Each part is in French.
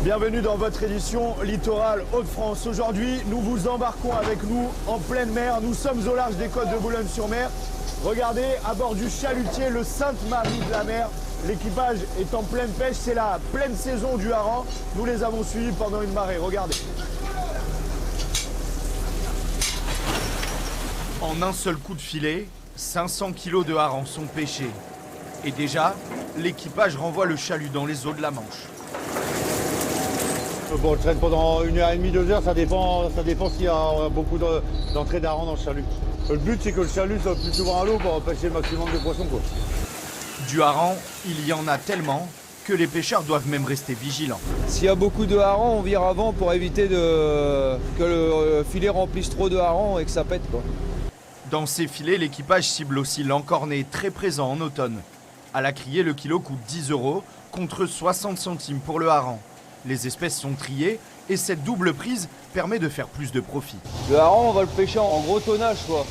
Bienvenue dans votre édition Littoral Hauts-de-France. Aujourd'hui, nous vous embarquons avec nous en pleine mer. Nous sommes au large des côtes de Boulogne-sur-Mer. Regardez, à bord du chalutier, le Sainte-Marie de la Mer. L'équipage est en pleine pêche, c'est la pleine saison du hareng. Nous les avons suivis pendant une marée, regardez. En un seul coup de filet, 500 kilos de harengs sont pêchés. Et déjà, l'équipage renvoie le chalut dans les eaux de la Manche. Bon, je traîne pendant 1h30, 2 heures, ça dépend s'il y a beaucoup d'entrées d'harengs dans le chalut. Le but, c'est que le chalut soit plus souvent à l'eau pour pêcher le maximum de poissons, quoi. Du hareng, il y en a tellement que les pêcheurs doivent même rester vigilants. S'il y a beaucoup de harengs, on vire avant pour éviter que le filet remplisse trop de harengs et que ça pète, quoi. Dans ces filets, l'équipage cible aussi l'encorné, très présent en automne. À la criée, le kilo coûte 10 € contre 60 centimes pour le hareng. Les espèces sont triées et cette double prise permet de faire plus de profit. Le hareng, on va le pêcher en gros tonnage, quoi.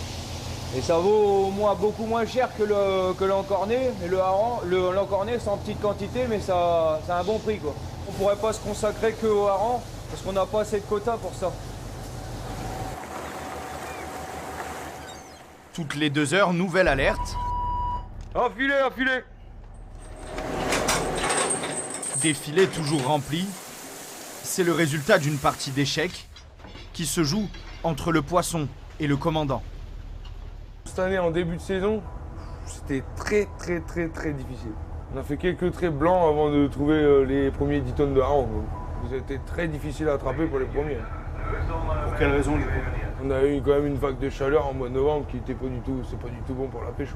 Et ça vaut beaucoup moins cher que l'encorné. Et le hareng, l'encorné, c'est en petite quantité, mais ça a un bon prix, quoi. On pourrait pas se consacrer qu'au hareng parce qu'on n'a pas assez de quotas pour ça. Toutes les 2 heures, nouvelle alerte. Un filet. Des filets toujours remplis. C'est le résultat d'une partie d'échecs qui se joue entre le poisson et le commandant. Cette année, en début de saison, c'était très difficile. On a fait quelques traits blancs avant de trouver les premiers 10 tonnes de hareng. C'était très difficile à attraper pour les premiers. Pour quelle raison, du coup? On a eu quand même une vague de chaleur en mois de novembre qui était pas du tout bon pour la pêche.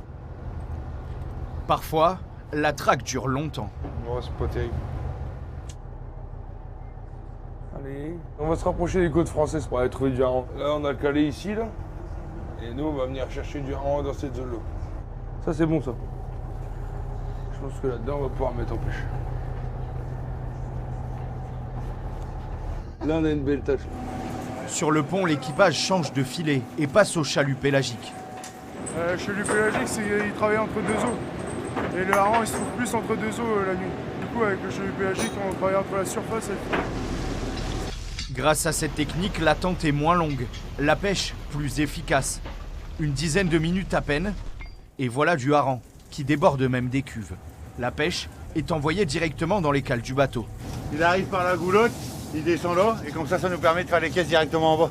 Parfois, la traque dure longtemps. Oh, c'est pas terrible. Allez, on va se rapprocher des côtes françaises pour aller trouver du hareng. Là, on a le calé ici, là. Et nous, on va venir chercher du hareng dans cette zone-là. Ça, c'est bon, ça. Je pense que là-dedans, on va pouvoir mettre en pêche. Là, on a une belle tâche. Sur le pont, l'équipage change de filet et passe au chalut pélagique. Le chalut pélagique, il travaille entre deux eaux. Et le hareng, il se trouve plus entre deux eaux la nuit. Du coup, avec le chalut pélagique, on travaille entre la surface et le fond. Grâce à cette technique, l'attente est moins longue, la pêche plus efficace. Une dizaine de minutes à peine, et voilà du hareng qui déborde même des cuves. La pêche est envoyée directement dans les cales du bateau. Il arrive par la goulotte, il descend là, et comme ça nous permet de faire les caisses directement en bas.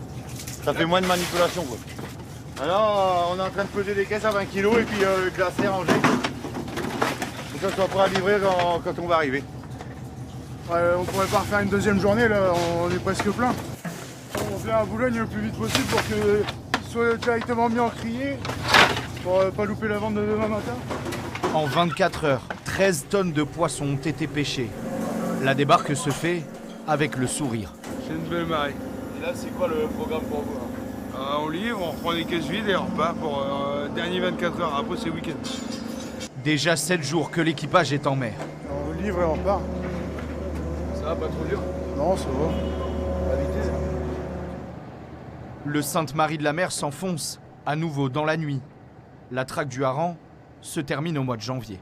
Ça fait moins de manipulation, quoi. Alors, on est en train de peser des caisses à 20 kg et puis classer, ranger. Pour que ça soit prêt à livrer quand on va arriver. On pourrait pas refaire une deuxième journée, là, on est presque plein. On vient à Boulogne le plus vite possible pour que soit directement mis en criée, pour pas louper la vente de demain matin. En 24 heures, 13 tonnes de poissons ont été pêchées. La débarque se fait avec le sourire. C'est une belle marée. Et là, c'est quoi le programme pour vous? On livre, on reprend les caisses vides et on repart pour dernier 24 heures. Après, c'est week-end. Déjà 7 jours que l'équipage est en mer. On livre et on repart. Ça va, pas trop dur? Non, ça va. La vitesse? Le Sainte-Marie de la Mer s'enfonce à nouveau dans la nuit. La traque du hareng se termine au mois de janvier.